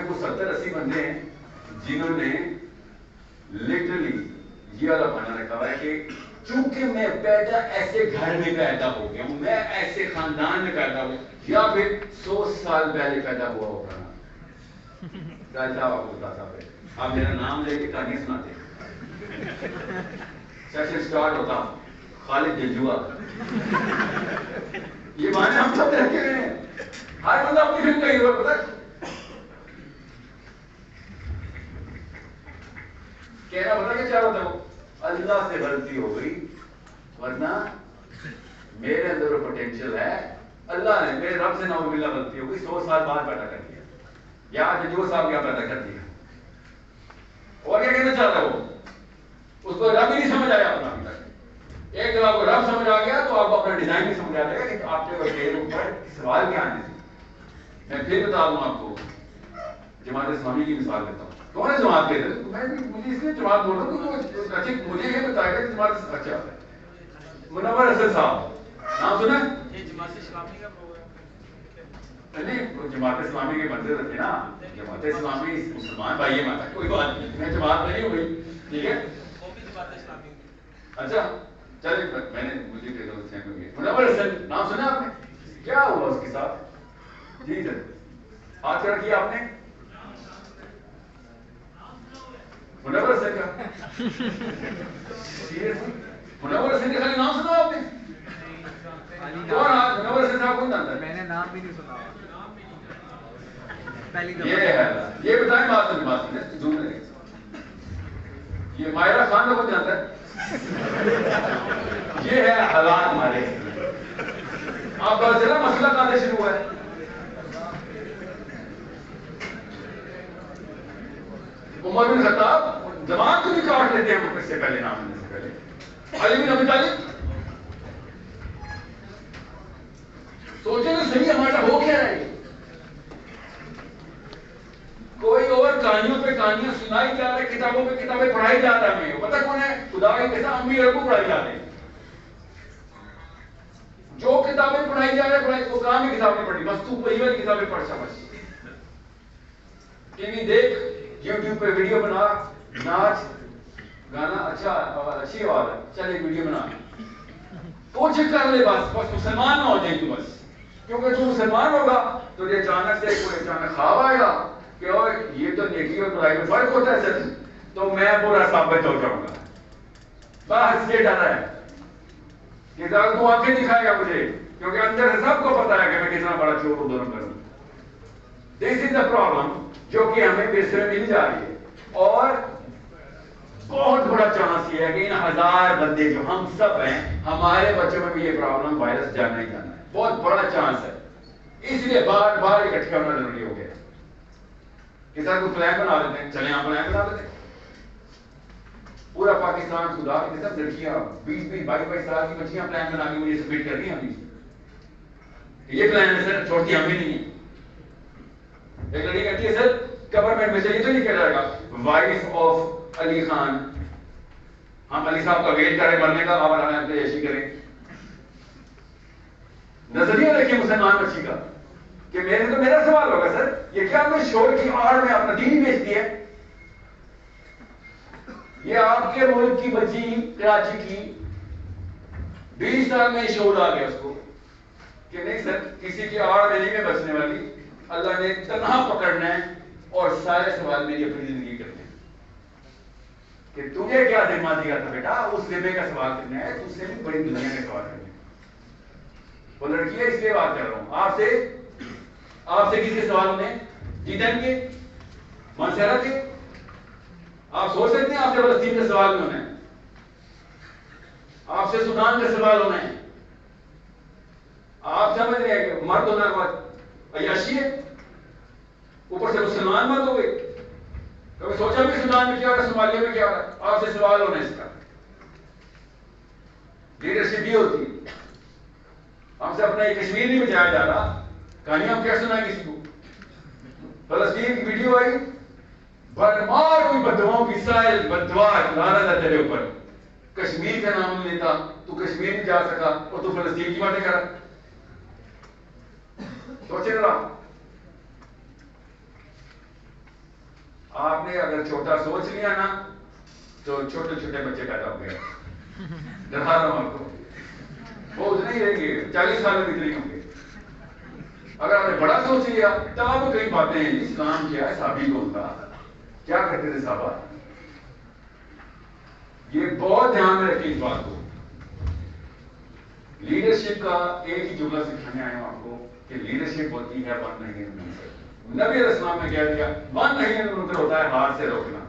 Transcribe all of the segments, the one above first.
میں کچھ 70-80 بندے ہیں جنہوں نے لٹرلی یہ والا بنا رکھا ہوا ہے کہ چونکہ میں پیدا ایسے گھر میں پیدا ہو گیا ہوں, میں ایسے خاندان میں پیدا ہوں, یا پھر 100 سال پہلے پیدا ہوا ہوگا نا, آپ میرا نام لے کے کہانی سناتے, سیشن سٹارٹ ہوتا خالد جنجوا, یہ معنی ہم سب رکھے ہوئے ہیں, ہر بندہ اپنی فلم کا ہیرو ہے. پتہ کہنا پتا کہ کیا ہوتا ہے, اللہ سے غلطی ہو گئی, ورنہ میرے اندر وہ پوٹینشیل ہے, اللہ نے میرے رب سے نعوذ باللہ غلطی ہو گئی, 100 سال بعد پیدا کر دیا, یا جو صاحب کیا پیدا کر دیا, اور کیا کہنا چاہتا ہے وہ, اس کو رب ہی نہیں سمجھ آیا اپنا ابھی تک. ایک جب آپ کو رب سمجھ آ گیا تو آپ کو اپنا ڈیزائن نہیں سمجھ آ جائے گا کہ آپ کے اوپر سوال کیا آنے سے. میں پھر بتا دوں آپ کو, جماعت اسلامی کی مثال دیتا ہوں. کون ہے جماعت کے اندر, میں مجھے اس لیے جماعت بول رہا ہوں کہ مجھے یہ بتایا گیا کہ جماعت اچھا ہے. منور حسن صاحب نام سنا ہے؟ جماعت اسلامی کا پروگرام نہیں, جماعت اسلامی کے بندے رکھے نا, جماعت اسلامی مسلمان بھائی ہے, ماتا کوئی بات نہیں, میں جماعت نہیں ہوئی, ٹھیک ہے, وہ بھی جماعت اسلامی. اچھا چلے, میں نے مجھے کہہ دو سیم ہو گیا. منور حسن نام سنا آپ نے, کیا ہوا اس کے ساتھ؟ جی سر, ہاتھ کھڑا کیا آپ نے, منور حسن کا منور حسن کا خالی نام سنا آپ نے؟ کون منور حسن صاحب کون جانتا ہے؟ میں نے نام بھی نہیں سنا, پہلی یہ ہے, یہ بتائیں بات سن, بات سن زوم کریں, یہ ماہرہ خان کا کون جانتا ہے؟ یہ ہے حالات ہمارے. آپ کا چلا مسئلہ کہاں سے شروع ہوا ہے؟ عمر بن خطاب جماعت کو بھی کاٹ لیتے ہیں ہم اس سے پہلے, نام لینے سے پہلے. علی بن ابی طالب, سوچیں تو صحیح ہمارا ہو کیا رہا ہے. کوئی اور کہانیوں پہ کہانیاں سنائی جا رہی, کتابوں پہ کتابیں پڑھائی جا رہا ہے. پتہ کون ہے؟ خدا کے قسم امی ابو پڑھائی جا رہے ہیں. جو کتابیں پڑھائی جا رہی ہیں وہ کام کی کتابیں پڑھی, بس تو وہی والی کتابیں پڑھ سمجھ. ٹی وی دیکھ, یوٹیوب پہ ویڈیو بنا, ناچ گانا, اچھا اچھی آواز ہے, چل ایک ویڈیو بنا, کچھ کر لے بس, بس مسلمان نہ ہو جائے تو بس. کیونکہ تو مسلمان ہوگا تو یہ اچانک سے کوئی اچانک خواب آئے گا کہ اور یہ تو نیکی اور برائی میں فرق ہوتا ہے سر, تو میں برا ثابت ہو جاؤں گا. بس یہ ڈر ہے کہ اگر تو آنکھیں دکھائے گا مجھے, کیونکہ اندر سے سب کو پتا ہے کہ میں کتنا بڑا چور ظلم کروں. دس از دا پرابلم جو کہ ہمیں بے مل جا رہی ہے. اور بہت بڑا چانس یہ ہے کہ ان 1000 بندے جو ہم سب ہیں, ہمارے بچوں میں بھی یہ پرابلم وائرس جانا ہی جانا ہے. بہت بڑا چانس ہے, اس لیے بار بار اکٹھا ہونا ضروری ہو گیا. کہ سر کوئی پلان بنا لیتے ہیں, چلیں آپ پلان بنا لیتے ہیں. پورا پاکستان خدا کی قسم لڑکیاں 20-22 سال کی بچیاں پلان بنا کے مجھے سبمٹ کر رہی ہیں ابھی. یہ پلان ہے سر, چھوڑتی ہمیں نہیں ہے. ایک لڑکی کہتی ہے سر گورنمنٹ میں سے یہ تو نہیں کہہ جائے گا وائف آف علی خان, ہم علی صاحب کا ویٹ کریں مرنے کا, آپ آرام سے ایشی کریں. نظریہ دیکھیں مسلمان بچی کا کہ میرے تو میرا سوال ہوگا سر, یہ کیا میں شور کی آڑ میں اپنا دین بیچتی ہے؟ یہ آپ کے ملک کی بچی کراچی کی 20 سال میں شور آ گیا اس کو کہ نہیں سر کسی کی آڑ میں نہیں میں بچنے والی, اللہ نے تنہا پکڑنا ہے اور سارے سوال میری اپنی زندگی کرنے ہیں. کہ تجھے کیا ذمہ دیا تھا بیٹا, اس ذمے کا سوال کرنا ہے, تجھ سے بھی بڑی دنیا کا سوال کرنا ہے. وہ لڑکی ہے اس لیے بات کر رہا ہوں آپ سے کسی سوال ہونے جیتن کے منصرہ کے, آپ سوچ سکتے ہیں آپ سے فلسطین کا سوال میں ہونا ہے, آپ سے سودان کا سوال ہونا ہے. آپ سمجھ رہے ہیں کہ مرد ہونا بات عیاشی ہے, اوپر سے مسلمان مت ہو گئے. کبھی سوچا بھی سودان میں کیا ہو رہا ہے, صومالیہ میں کیا ہو رہا ہے؟ آپ سے سوال ہونا ہے اس کا. لیڈرشپ یہ ہوتی ہے. ہم سے اپنا یہ کشمیر نہیں بچایا جا رہا, کہانی ہم کیا سنائیں کسی کو. فلسطین کی ویڈیو آئی, برمار کوئی بدواؤں کی سائل بدوا لعنت ہے تیرے اوپر, کشمیر کا نام نہیں لیتا, تو کشمیر نہیں جا سکا اور تو فلسطین کی باتیں کر. سوچے ذرا, آپ نے اگر چھوٹا سوچ لیا نا تو چھوٹے چھوٹے بچے پیدا ہو گئے. ڈرا رہا ہوں آپ کو, وہ اتنے ہی رہیں گے, 40 سال میں اتنے ہی ہوں گے. اگر آپ نے بڑا سوچ لیا تب آپ کو کئی باتیں ہیں, اسلام کیا ہے, صحابی کون تھا, کیا کرتے تھے صحابہ, یہ بہت دھیان میں رکھیں اس بات کو. لیڈرشپ کا ایک ہی جملہ سکھانے آیا ہوں آپ کو کہ لیڈرشپ ہوتی ہے ون نہیں منکر. نبی علیہ السلام نے کہہ دیا ون نہیں منکر ہوتا ہے ہاتھ سے روکنا.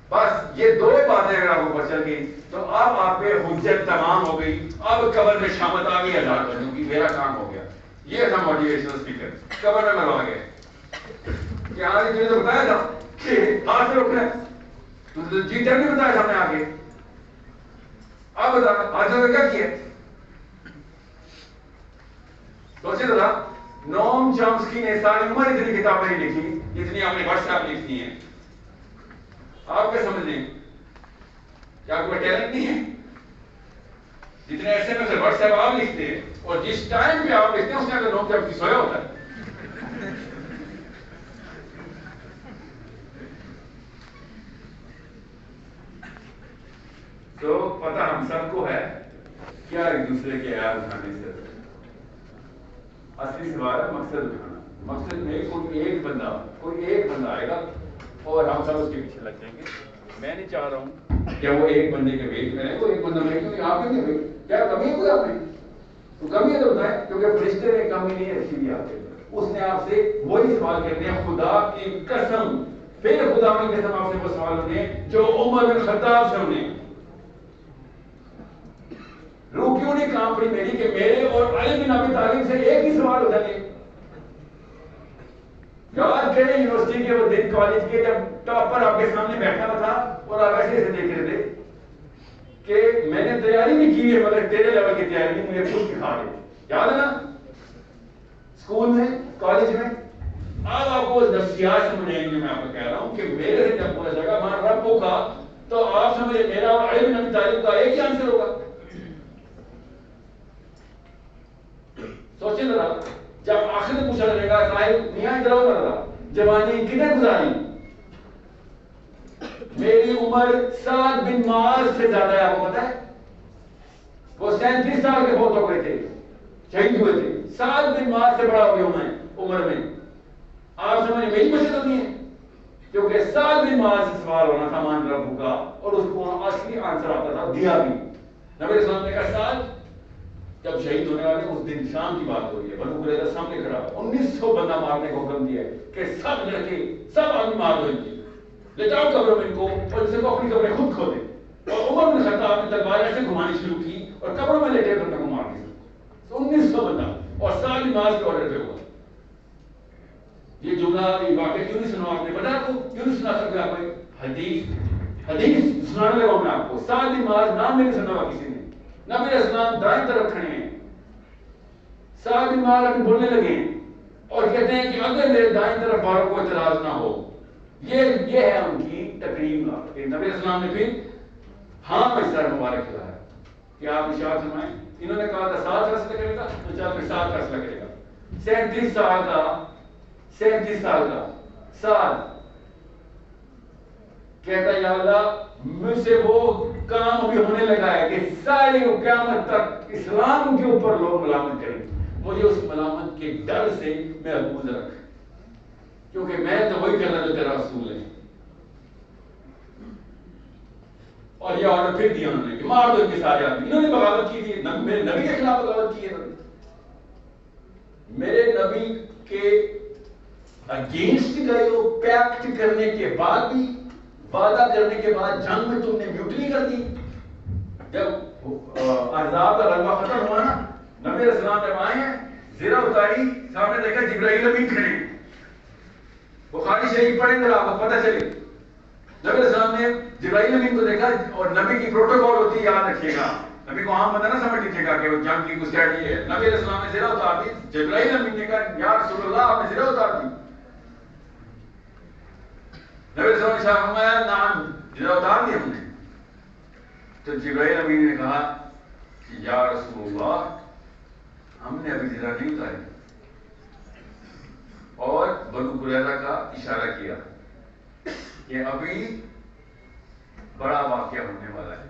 بس یہ دو باتیں اگر آپ کو پتہ چل گئی تو اب آپ پہ حجت تمام ہو گئی. اب قبر میں شامت آ گئی, ہزار بندوں کی, میرا کام ہو گیا. یہ تھا موٹیویشنل اسپیکر, قبر میں مروا گیا کہ آج تجھے تو بتایا تھا کہ ہاتھ سے روکنا ہے, تو جی ٹر نہیں بتایا تھا ہم نے آگے. اب بتا آج نے کیا کیا. سوچے ذرا, نوم چامسکی نے ساری عمر اتنی کتابیں نہیں لکھی جتنی آپ نے واٹس ایپ لکھنی ہے. آپ کیا سمجھ لیں, کیا کوئی ٹیلنٹ نہیں ہے؟ جتنے ایسے میں سے واٹس ایپ آپ لکھتے ہیں اور جس ٹائم پہ آپ لکھتے ہیں اس ٹائم پہ نوم چامسکی سویا ہوتا ہے. تو پتہ ہم سب کو ہے کیا ایک دوسرے کے عیال اٹھانے سے اصلی سوال ہے مقصد اٹھانا. مقصد میں کوئی ایک بندہ آئے گا اور ہم سب اس کے پیچھے لگ جائیں گے. میں نہیں چاہ رہا ہوں کہ وہ ایک بندے کے ویٹ میں رہے, وہ ایک بندہ میں کیوں آپ کے لیے کیا کمی ہے کوئی آپ میں, تو کمی ہے تو بتائیں, کیونکہ فرشتے میں کمی نہیں ہے رکھی ہوئی آپ کے. اس نے آپ سے وہی سوال کرنے ہیں, خدا کی قسم, پھر خدا کی قسم آپ سے وہ سوال ہونے ہیں جو عمر بن خطاب سے ہونے. روح کیوں نہیں کام پڑی میری کہ میرے اور علی بن ابی طالب سے ایک ہی سوال ہو جائے. یاد کریں یونیورسٹی کے وہ دن, کالج کے, جب ٹاپر آپ کے سامنے بیٹھا ہوا تھا اور آپ ایسے ایسے دیکھ رہے تھے کہ میں نے تیاری نہیں کی ہے مگر تیرے لیول کی تیاری نہیں, مجھے خود سکھا دے. یاد ہے نا, اسکول میں, کالج میں. اب آپ کو نفسیات سمجھ آئیں گے. میں آپ کو کہہ رہا ہوں کہ میرے سے جب پورا جگہ وہاں رب ہوگا تو آپ سمجھے میرا اور علی بن ابی طالب کا ایک ہی آنسر ہوگا. سوچیں ذرا, جب آخر میں پوچھا جائے گا صاحب میاں ڈراؤ کر رہا جوانی کتنے گزاری, میری عمر سعد بن معاذ سے زیادہ ہے. آپ کو پتا ہے وہ 37 سال کے فوت ہو گئے تھے, شہید ہوئے تھے. سعد بن معاذ سے بڑا ہو گیا ہوں میں عمر میں. آپ سمجھے میری مشکل نہیں ہے, کیونکہ سعد بن معاذ سے سوال ہونا تھا مان رب کا, اور اس کو اصلی آنسر آتا تھا, دیا بھی. نبی صلی اللہ علیہ وسلم نے کہا سعد جب شہید ہونے والے اس دن شام کی بات ہو رہی ہے, بنو قریظہ سامنے کھڑا, 1900 بندہ مارنے کو حکم دیا ہے کہ سب لڑکے سب آدمی مار دو ان کی, لے جاؤ قبروں میں ان کو, اور ان سے کو اپنی قبریں خود کھودے. اور عمر بن خطاب نے تلوار ایسے گھمانی شروع کی اور قبروں میں لیٹے بندوں کو مار دیا. 1900 بندہ, اور ساری نماز کے آرڈر پہ ہوا. یہ جملہ یہ واقعہ کیوں نہیں سنا آپ نے, پتا آپ کو کیوں نہیں سنا سکتے آپ کو؟ حدیث سنانے لگا میں آپ کو. ساری نماز نام نہیں سنا ہوا کسی نے. نبی علیہ السلام دائیں طرف کھڑے ہیں, سعد بن معاذ ابھی بولنے لگے اور کہتے ہیں کہ اگر میرے دائیں طرف والوں کو اعتراض نہ ہو. یہ ہے ان کی تقریم کا. نبی علیہ السلام نے پھر ہاں میں سر مبارک کھلایا کہ آپ اشارت فرمائیں. انہوں نے کہا تھا 7 فیصلہ کرے گا, تو چل پھر 7 فیصلہ کرے گا. 37 سال کا سعد کہتا ہے یا اللہ مجھ سے وہ کام ابھی ہونے لگا ہے کہ ساری قیامت تک اسلام کے اوپر لوگ ملامت کریں. مجھے اس ملامت کے ڈر سے محفوظ رکھ, کیونکہ میں تو وہی کر رہا جو تیرا رسول ہے. اور یہ آرڈر پھر دیا انہوں نے کہ مار دو ان کے سارے آدمی. انہوں نے بغاوت کی تھی, میرے نبی کے خلاف بغاوت کی ہے. میرے نبی کے اگینسٹ گئے ہو, پیکٹ کرنے کے بعد بھی, وعدہ کرنے کے بعد جنگ میں تم نے میوٹنی کر دی. جب احزاب کا غلبہ ختم ہوا نا, نبی علیہ السلام جب آئے ہیں, زرہ اتاری, سامنے دیکھا جبرائیل امین کھڑے. بخاری شریف پڑھیں ذرا آپ کو پتہ چلے. نبی علیہ السلام نے جبرائیل امین کو دیکھا, اور نبی کی پروٹوکول ہوتی ہے, یاد رکھیے گا, نبی کو عام بندہ نہ سمجھ لیجیے گا کہ وہ جنگ کی اسٹریٹجی ہے. نبی علیہ السلام نے زرہ اتار دی. جبرائیل امین نے کہا یا رسول اللہ آپ نے زرہ اتار دی. نبی علیہ السلام نے فرمایا نعم زرہ اتار دی ہم نے. تو جبرائیل امین نے کہا کہ یا رسول اللہ ہم نے ابھی زرہ نہیں اتاری, اور بنو قریظہ کا اشارہ کیا. یہ ابھی بڑا واقعہ ہونے والا ہے.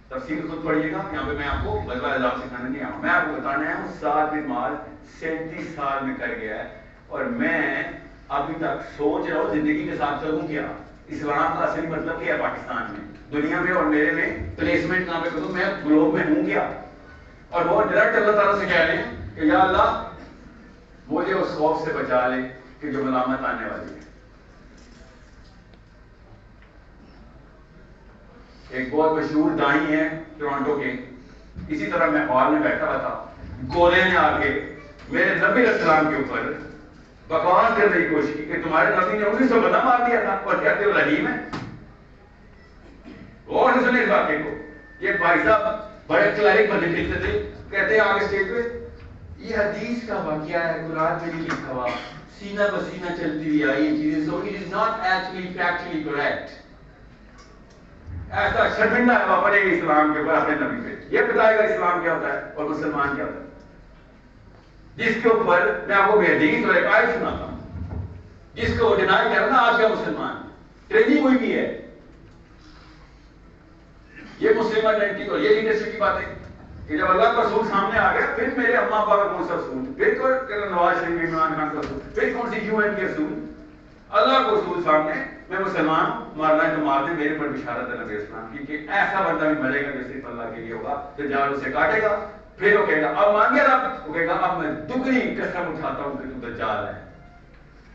تفصیل خود پڑھیے گا. یہاں پہ میں آپ کو غزوہ احزاب سکھانے نہیں آؤں. میں آپ کو بتانا ہے ہوں 7 مال 37 سال میں کر گیا ہے. اور میں ابھی تک سوچ رہا ہوں زندگی کے ساتھ کروں کیا. اسلام کا اصلی مطلب کیا ہے پاکستان میں, دنیا میں, اور میرے میں پلیسمنٹ کہاں پہ کروں, میں گلوب میں ہوں کیا. اور وہ ڈائریکٹ اللہ تعالیٰ سے کہہ رہے ہیں کہ یا اللہ مجھے اس خوف سے بچا لے کہ جو ملامت آنے والی ہے. ایک بہت مشہور دائی ہیں ٹورانٹو کے, اسی طرح میں ہال میں بیٹھا ہوا تھا, گورے نے آ کے میرے نبی علیہ السلام کے اوپر بکواس کرنے کی کوشش کی کہ تمہارے نبی نے 1915 مار دیا تھا اور کہتے ہو رحیم ہے. غور سے سنیں اس واقعے کو. یہ بھائی صاحب بڑے کلرک بندے لکھتے تھے, کہتے ہیں آگے اسٹیج پہ یہ حدیث کا واقعہ ہے, قرآن میں نہیں لکھا ہوا, سینہ بسینہ چلتی ہوئی آئی یہ چیزیں, so it is not actually factually correct. ایسا شرمندہ ہے وہ پڑے گا اسلام کے اوپر اپنے نبی پہ. یہ بتائے گا اسلام کیا ہوتا ہے اور مسلمان کیا ہوتا ہے, جس کے اوپر میں آپ کو حدیث اور ایک آیت سناتا ہوں, جس کو وہ ڈینائی کر رہا نا آج کا مسلمان, ٹریننگ ہوئی بھی ہے. یہ مسلم آئیڈینٹی اور یہ لیڈرشپ کی بات ہے کہ جب اللہ کا رسول سامنے آ گیا, پھر میرے اماں ابا کا کون سا رسول, پھر نواز شریف عمران خان کا رسول, پھر کون سی یو این کے رسول, اللہ کو رسول سامنے, میں مسلمان, مارنا ہے تو مار دے, میرے پر بشارت ہے نبی اسلام کی کہ ایسا بندہ بھی مرے گا جو صرف اللہ کے لیے ہوگا, تو جان اسے کاٹے گا. پھر وہ کہے گا اب مان گیا رب, وہ کہے گا اب میں دگنی قسم اٹھاتا ہوں کہ تو دجال ہے.